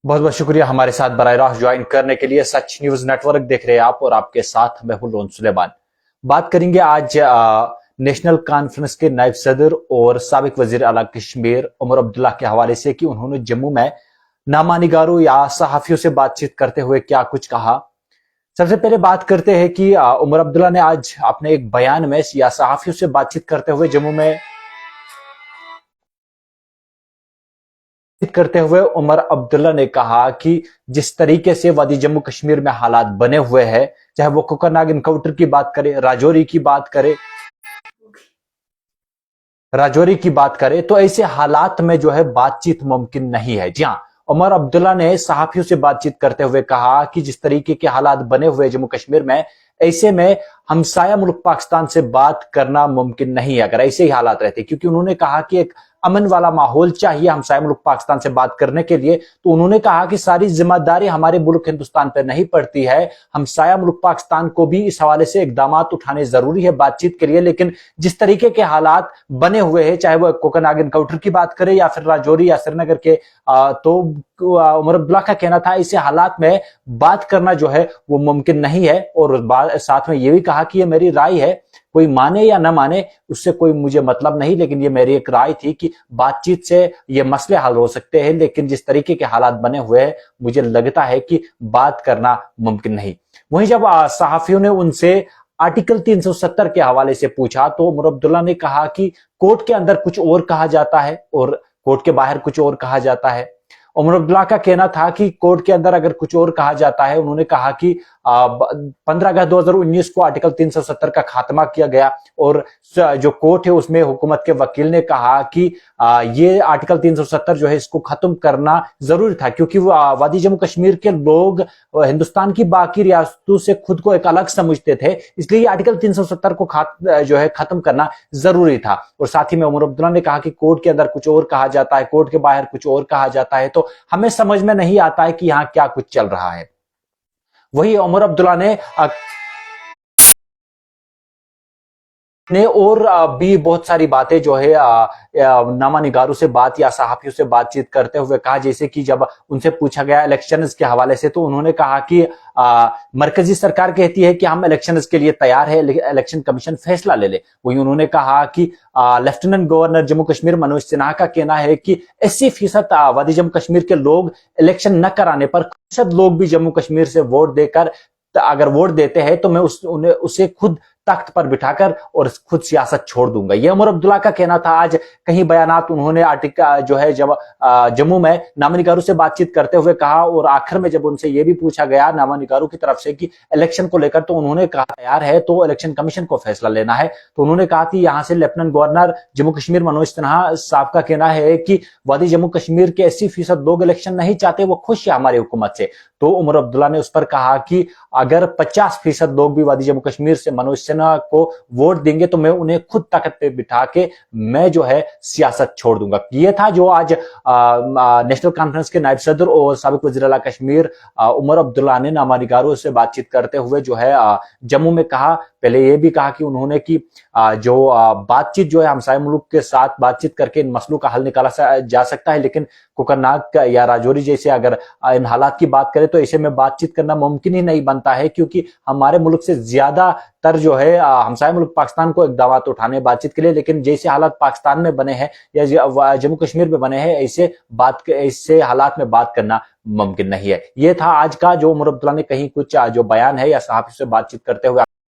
बहुत बहुत शुक्रिया हमारे साथ बराह रास्त ज्वाइन करने के लिए। सच न्यूज नेटवर्क देख रहे हैं आप और आपके साथ मैं हूं लोन सुलेमान। बात करेंगे आज नेशनल कॉन्फ्रेंस के नायब सदर और साबिक वजीर आला कश्मीर उमर अब्दुल्ला के हवाले से कि उन्होंने जम्मू में नामानिगारों या सहाफियों से बातचीत करते हुए क्या कुछ कहा। सबसे पहले बात करते हैं कि उमर अब्दुल्ला ने आज अपने एक बयान में या सहाफियों से बातचीत करते हुए जम्मू में करते हुए उमर अब्दुल्ला ने कहा कि जिस तरीके से वादी जम्मू कश्मीर में हालात बने हुए हैं, चाहे वो कोकरनाग एनकाउंटर की बात करें, राजौरी की बात करें, तो ऐसे हालात में जो है बातचीत मुमकिन नहीं है। जी हाँ, उमर अब्दुल्ला ने सहाफियों से बातचीत करते हुए कहा कि जिस तरीके के हालात बने हुए जम्मू कश्मीर में, ऐसे में हमसाया मुल्क पाकिस्तान से बात करना मुमकिन नहीं है अगर ऐसे ही हालात रहते, क्योंकि उन्होंने कहा कि एक अमन वाला माहौल चाहिए हमसाया मुल्क पाकिस्तान से बात करने के लिए। तो उन्होंने कहा कि सारी जिम्मेदारी हमारे मुल्क हिंदुस्तान पर नहीं पड़ती है, हमसाया मुल्क पाकिस्तान को भी इस हवाले से इकदाम उठाने जरूरी है बातचीत के लिए। लेकिन जिस तरीके के हालात बने हुए हैं, चाहे वो कोकरनाग एनकाउंटर की बात करें या फिर राजौरी या श्रीनगर के, तो उमर अब्दुल्ला का कहना था ऐसे हालात में बात करना जो है वो मुमकिन नहीं है। और साथ में ये भी कहा कि ये मेरी राय है, कोई माने या ना माने उससे कोई मुझे मतलब नहीं, लेकिन ये मेरी एक राय थी कि बातचीत से ये मसले हल हो सकते हैं। लेकिन जिस तरीके के हालात बने हुए हैं, मुझे लगता है कि बात करना मुमकिन नहीं। वहीं जब सहाफियों ने उनसे आर्टिकल 370 के हवाले से पूछा तो उमर अब्दुल्ला ने कहा कि कोर्ट के अंदर कुछ और कहा जाता है और कोर्ट के बाहर कुछ और कहा जाता है। उमर अब्दुल्ला का कहना था कि कोर्ट के अंदर अगर कुछ और कहा जाता है, उन्होंने कहा कि 15 अगस्त 2019 को आर्टिकल 370 का खात्मा किया गया और जो कोर्ट है उसमें हुकूमत के वकील ने कहा कि ये आर्टिकल 370 जो है इसको खत्म करना जरूरी था, क्योंकि वादी जम्मू कश्मीर के लोग हिंदुस्तान की बाकी रियासतों से खुद को एक अलग समझते थे, इसलिए आर्टिकल 370 को जो है खत्म करना जरूरी था। और साथ ही में उमर अब्दुल्ला ने कहा कि कोर्ट के अंदर कुछ और कहा जाता है, कोर्ट के बाहर कुछ और कहा जाता है, तो हमें समझ में नहीं आता है कि यहाँ क्या कुछ चल रहा है। वही उमर अब्दुल्ला ने और भी बहुत सारी बातें जो है नामा निगारों से बात या सहाफियों से बातचीत करते हुए कहा, जैसे कि जब उनसे पूछा गया इलेक्शंस के हवाले से तो उन्होंने कहा कि मरकजी सरकार कहती है कि हम इलेक्शंस के लिए तैयार है, इलेक्शन कमीशन फैसला ले ले। वही उन्होंने कहा कि लेफ्टिनेंट गवर्नर जम्मू कश्मीर मनोज सिन्हा का कहना है कि 80% वादी जम्मू कश्मीर के लोग इलेक्शन न कराने पर लोग भी जम्मू कश्मीर से वोट देकर अगर वोट देते हैं तो मैं उसे खुद तख्त पर बिठाकर और खुद सियासत छोड़ दूंगा। यह उमर अब्दुल्ला का कहना था। आज कहीं बयानात उन्होंने आर्टिकल जो है जब जम्मू में नामानिगारों से बातचीत करते हुए कहा और आखिर में जब उनसे यह भी पूछा गया नामानिगारों की तरफ से कि इलेक्शन को लेकर, तो उन्होंने कहा तैयार है तो इलेक्शन कमीशन को फैसला लेना है। तो उन्होंने कहा कि यहां से लेफ्टिनेंट गवर्नर जम्मू कश्मीर मनोज सिन्हा साहब का कहना है कि वादी जम्मू कश्मीर के 80% लोग इलेक्शन नहीं चाहते, वो खुश है हमारी हुकूमत से। तो उमर अब्दुल्ला ने उस पर कहा कि अगर 50% लोग भी वादी जम्मू कश्मीर से मनोज सिन्हा को वोट देंगे तो मैं उन्हें खुद तख्त पे बिठा के मैं जो है सियासत छोड़ दूंगा। ये था जो आज नेशनल कॉन्फ्रेंस के नायब सदर और साबिक वज़ीर आला कश्मीर उमर अब्दुल्ला ने नामानिगारों से बातचीत करते हुए जो है जम्मू में कहा। पहले ये भी कहा कि उन्होंने की जो बातचीत जो है हमसाय मुल्क के साथ बातचीत करके इन मसलों का हल निकाला जा सकता है, लेकिन कोकरनाग या राजौरी जैसे अगर इन हालात की बात करें तो ऐसे में बातचीत करना मुमकिन ही नहीं बनता है, क्योंकि हमारे मुल्क से ज्यादातर जो है हमसाय मुल्क पाकिस्तान को इकदाम उठाने बातचीत के लिए, लेकिन जैसे हालात पाकिस्तान में बने हैं या जम्मू कश्मीर में बने हैं ऐसे हालात में बात करना मुमकिन नहीं है। ये था आज का जो उमर अब्दुल्ला ने कहीं कुछ जो बयान है या सहाफी से बातचीत करते हुए